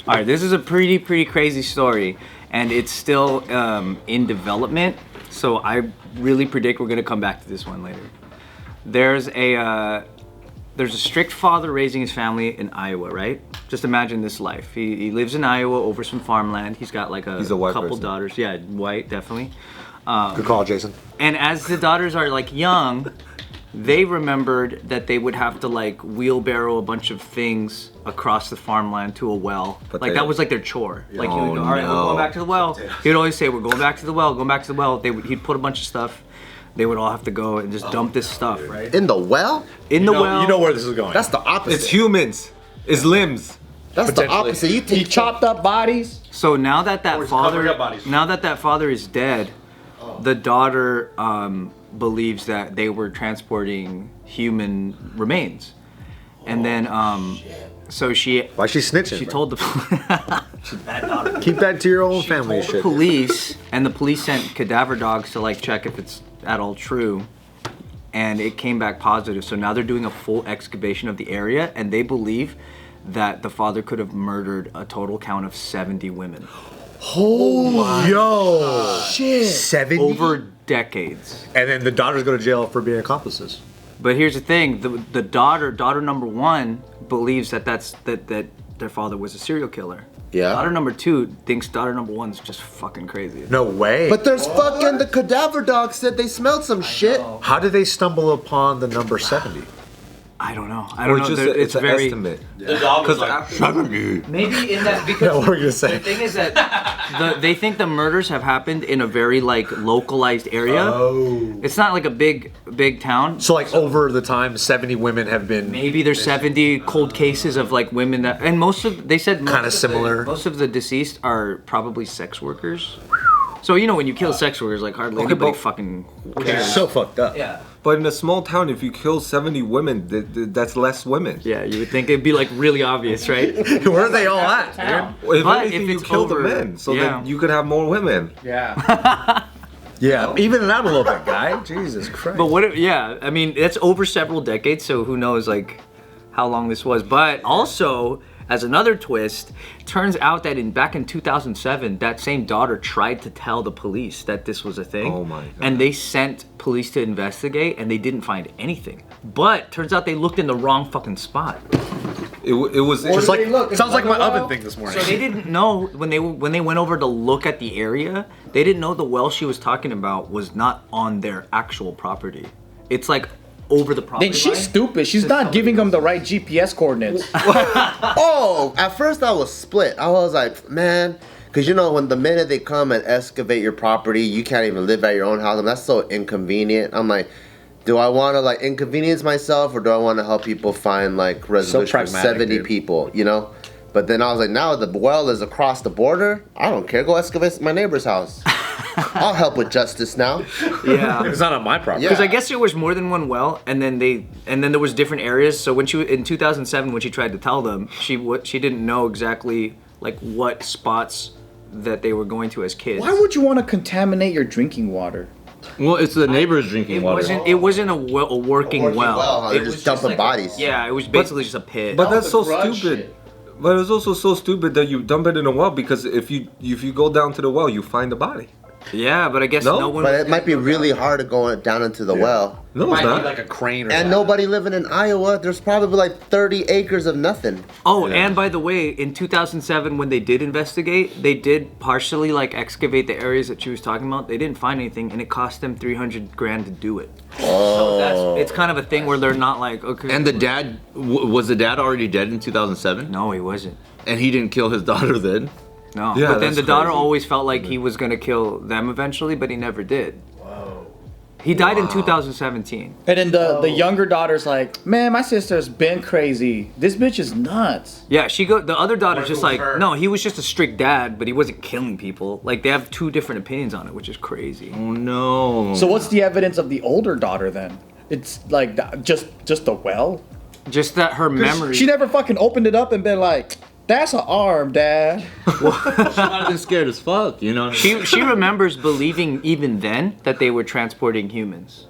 All right, this is a pretty crazy story, and it's still in development. So I really predict we're gonna come back to this one later. There's a strict father raising his family in Iowa, right? Just imagine this life. He lives in Iowa over some farmland. He's got like He's a white couple person. daughters. Yeah, white, definitely. Good call, Jason. And as the daughters are like young, they remembered that they would have to like wheelbarrow a bunch of things across the farmland to a well. But like they- that was like their chore. Like he Oh, would go, all right, we're no. going back to the well. He would always say, we're going back to the well, going back to the well. He'd put a bunch of stuff. They would all have to go and just dump this stuff, right? In the well? In the well. You know where this is going. That's the opposite. It's humans. It's limbs. That's the opposite. You He take chopped up bodies. So now that Or covering up bodies. that father is dead, the daughter believes that they were transporting human remains, and then so she Why she snitching? she bro? told the Keep that to your own family shit. police, and the police sent cadaver dogs to like check if it's at all true, and it came back positive. So now they're doing a full excavation of the area, and they believe that the father could have murdered a total count of 70 women Yo, shit. 70? over decades. And then the daughters go to jail for being accomplices. But here's the thing: the daughter number one believes that their father was a serial killer. Yeah. Daughter number two thinks daughter number one's just fucking crazy. No way. But there's fucking the cadaver dog said they smelled some shit. How did they stumble upon the number 70? I don't know. I Or don't know. just It's an very estimate. The dog was like, maybe in that because No, what were you gonna say? the thing is that they think the murders have happened in a very like localized area. Oh. It's not like a big town. So like over the time, 70 women have been Maybe there's 70 cold cases of like women that, and they said most Kinda of the- similar. most of the deceased are probably sex workers. So you know when you kill sex workers, like hardly Okay, anybody but- fucking so fucked up. Yeah. But in a small town, if you kill 70 women, that's less women. Yeah, you would think it'd be like really obvious, right? Where are they all at? dude? If But anything, if you it's kill over- the men, so yeah. then you could have more women. Yeah. Yeah, even it out a little bit, guy. Jesus Christ. But yeah, I mean, that's over several decades, so who knows, like, how long this was. But also, as another twist, turns out that back in 2007, that same daughter tried to tell the police that this was a thing. Oh my God. And they sent police to investigate, and they didn't find anything. But turns out they looked in the wrong fucking spot. It was just like look? sounds like my Well, oven thing this morning. So they didn't know when they went over to look at the area, they didn't know the well she was talking about was not on their actual property. It's like over the property Then she's line. stupid. She's not giving them the right GPS coordinates. Oh, at first I was split. I was like, man, because you know when the minute they come and excavate your property, you can't even live at your own house. I mean, that's so inconvenient. I'm like, do I want to like inconvenience myself or do I want to help people find like resolution for pragmatic, 70 dude. people? You know. But then I was like, now the well is across the border. I don't care. Go excavate my neighbor's house. I'll help with justice now. Yeah. It's not on my property. Yeah. Because I guess there was more than one well, and then there was different areas. So when in 2007, when she tried to tell them, she didn't know exactly like what spots that they were going to as kids. Why would you want to contaminate your drinking water? well, it's the neighbor's drinking it water. wasn't a working well. Huh? It They're was just dumping like bodies. Yeah, it was basically just a pit. But that's so grudge stupid. shit. But it's also so stupid that you dump it in a well because if you go down to the well, you find the body. yeah, but I guess No? no one. But it might be really hard to go down into the well. No, it's Might not. be like a crane or And something. nobody living in Iowa, there's probably like 30 acres of nothing. Oh, and by the way, in 2007, when they did investigate, they did partially like excavate the areas that she was talking about. They didn't find anything, and it cost them $300,000 to do it. So it's kind of a thing where they're not like okay. And the dad, was the dad already dead in 2007? no, he wasn't. And he didn't kill his daughter then? No, Yeah, but then that's the daughter crazy. always felt like he was gonna kill them eventually, but he never did. Whoa. He died in 2017. And then the younger daughter's like, man, my sister's been crazy. This bitch is nuts. Yeah, the other daughter's just like, her. no, he was just a strict dad, but he wasn't killing people. Like they have two different opinions on it, which is crazy. Oh no. So what's the evidence of the older daughter then? It's like just a well. Just that her memory. She never fucking opened it up and been like, that's an arm, dad. She might have been scared as fuck, you know? She remembers believing even then that they were transporting humans.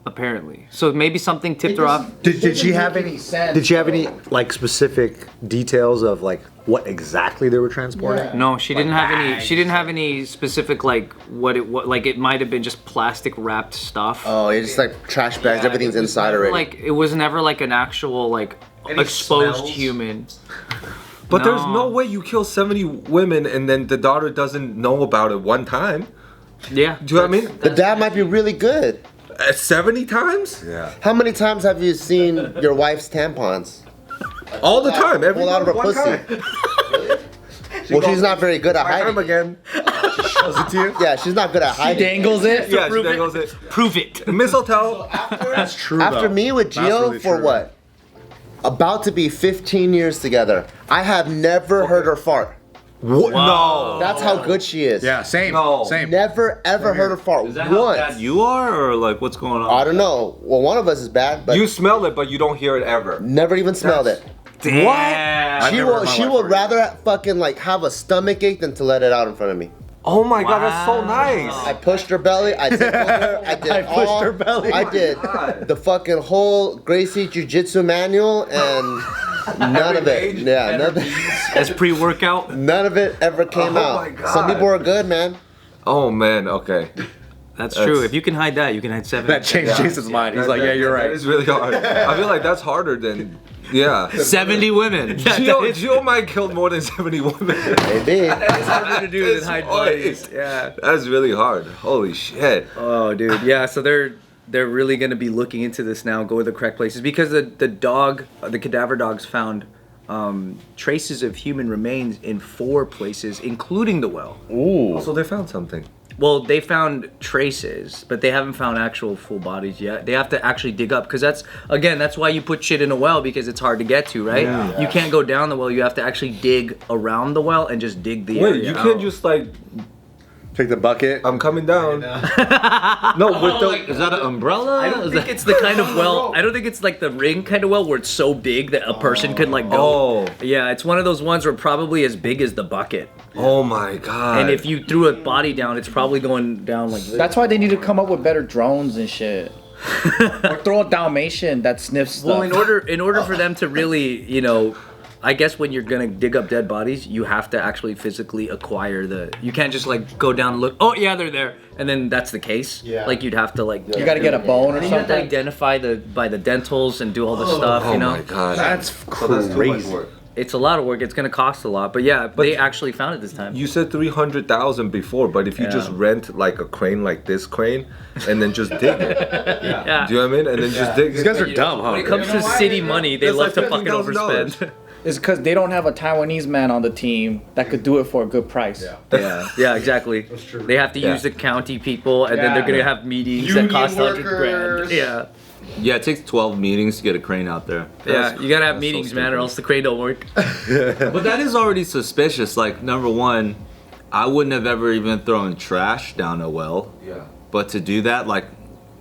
apparently. So maybe something tipped her off. Did she have any? Did she have any like specific details of like what exactly they were transporting? No, she didn't have any. She didn't have any specific like what like it might have been just plastic wrapped stuff. Oh, it's just like trash bags. Everything's inside already. Like it was never like an actual like exposed smells? human. But there's no way you kill 70 women and then the daughter doesn't know about it one time. Yeah. Do you know what I mean? The dad might be really good. 70 times? Yeah. How many times have you seen your wife's tampons? All the time. Every Pull out of her one pussy. time. Well, she's not very good at My arm hiding. again. Shows it to you. Yeah, she's not good at She hiding. dangles it. Yeah, prove that it. goes it. Prove it. Mistletoe. That's true. After though. me with That's Gio really for true. what? About to be 15 years together. I have never heard her fart. What? No. That's how good she is. Yeah, same. No. Same. Never ever heard her fart Is that how once. bad you are, or like what's going on? I don't know. Well, one of us is bad, but You smell it, but you don't hear it ever. never even smelled it. Damn. She never will. heard my She wife would fart rather fucking like have a stomach ache than to let it out in front of me. Oh my god, that's so Wow. nice. I pushed her belly. I tickled her. I did I pushed all. her belly. I did God. the fucking whole Gracie Jiu-Jitsu manual, and none of it. Yeah, none of it, As pre-workout. none of it ever came Oh out. my God. Some people are good, man. Oh man, okay. That's That's- true. If you can hide that, you can hide 7. That changed Jason's mind. He's like, yeah, you're That right. is really hard. I feel like that's harder than, yeah. 70 women. Gio might kill more than 70 women. Maybe. It's harder to do than hide bodies. Yeah. That's really hard. Holy shit. Oh, dude. Yeah. So they're really gonna be looking into this now. Go to the correct places because the cadaver dogs found traces of human remains in 4 places, including the well. So they found something. Well, they found traces, but they haven't found actual full bodies yet. They have to actually dig up because that's why you put shit in a well because it's hard to get to, right? Yeah. You can't go down the well. You have to actually dig around the well and just dig the area. Wait, you can't just like, Take the bucket. I'm coming down. No, with the. Is that an umbrella? I don't think it's the kind of well. I don't think it's like the ring kind of well where it's so big that a person could like go. Oh. Yeah, it's one of those ones where probably as big as the bucket. Oh my god. And if you threw a body down, it's probably going down like this. That's why they need to come up with better drones and shit. Or throw a Dalmatian that sniffs stuff. Well, in order for them to really, I guess when you're gonna dig up dead bodies, you have to actually physically acquire you can't just like go down and look, oh yeah, they're there, and then that's the case. Yeah. Like you'd have to like you gotta get a bone or and you have to something. identify by the dentals and do all the stuff, Oh you know. my god. That's So that's too much crazy. work. It's a lot of work. It's gonna cost a lot, but yeah, they actually found it this time. You said 300,000 before, but if you just rent like a crane like this crane and then just dig it. yeah. Do you know what I mean? And then just dig These guys it. are dumb, huh? When it comes to city money, they That's love like to fucking $15,000. overspend. It's because they don't have a Taiwanese man on the team that could do it for a good price. Yeah, exactly. That's true. They have to Yeah. use the county people, and then they're gonna have meetings that cost $100,000. Yeah. Yeah, it takes 12 meetings to get a crane out there. Yeah, you gotta have that's so meetings, man, or stupid. else the crane don't work. But that is already suspicious. Like, number one, I wouldn't have ever even thrown trash down a well. Yeah. But to do that, like,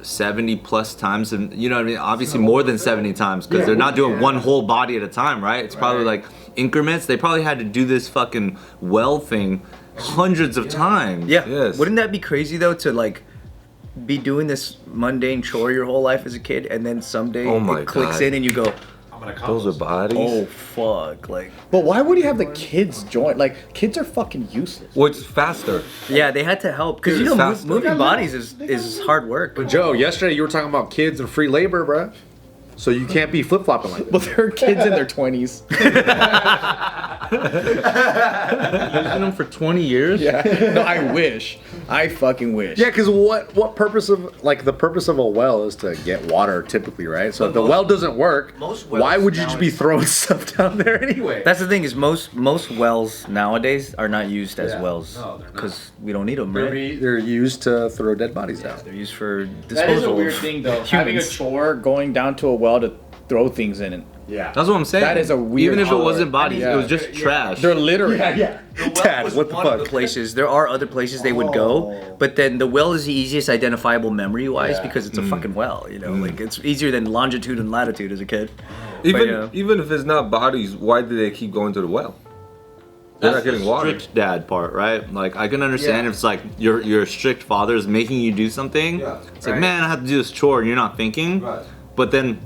70 plus times, and you know what I mean? Obviously more than 70 times, because they're not doing one whole body at a time, right? It's probably like increments. They probably had to do this fucking well thing hundreds of times. Yeah. Yes. Wouldn't that be crazy though to like be doing this mundane chore your whole life as a kid, and then someday Oh my it clicks God. in and you go, Those are bodies. oh fuck, like But why would you have the kids join? Like, kids are fucking useless. Well, it's faster. yeah, they had to help because you It's know faster. moving bodies is hard work. But Joe, yesterday you were talking about kids and free labor, bruh. So you can't be flip flopping like that. But they're kids in their 20s. Using them for 20 years? Yeah. No, I wish. I fucking wish. Yeah, because what purpose of the purpose of a well is to get water typically, right? So if the well doesn't work, most wells why would you just be throwing stuff down there anyway? That's the thing is most wells nowadays are not used as wells because we don't need them, right? They're used to throw dead bodies down. They're used for disposal. That is a weird thing, though. Having a chore, going down to a well to throw things in it. Yeah. That's what I'm saying. That is a weird Even if it chore. wasn't bodies, Yeah. it was just trash. They're literally. Dad, what the One of the fuck? places there are other places they would go, but then the well is the easiest identifiable memory-wise because it's a fucking well. You know, like it's easier than longitude and latitude as a kid. Even yeah. even if it's not bodies, why do they keep going to the well? They're not getting water. Strict dad part, right? Like I can understand if it's like your strict father is making you do something. Yeah. It's like, man, I have to do this chore, and you're not thinking. Right. But then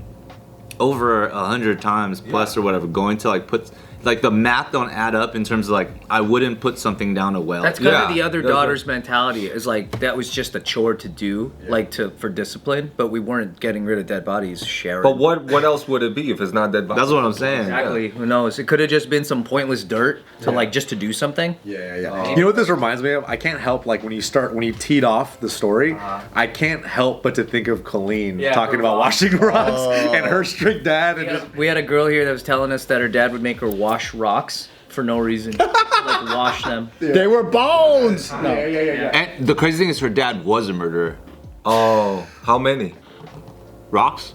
over 100 times plus or whatever, going to like put like the math don't add up in terms of like I wouldn't put something down a well. That's kind of Yeah, the other that's daughter's mentality. Is like that was just a chore to do, like for discipline. But we weren't getting rid of dead bodies, sharing. But what else would it be if it's not dead body? That's what I'm saying. Exactly. Who knows? It could have just been some pointless dirt to like just to do something. Yeah. You know what this reminds me of? I can't help like when you teed off the story, I can't help but to think of Colleen talking about washing rocks and her strict dad and just We had a girl here that was telling us that her dad would make her wash rocks for no reason, like wash them. They were bones. No. And the crazy thing is her dad was a murderer. Oh, how many? Rocks?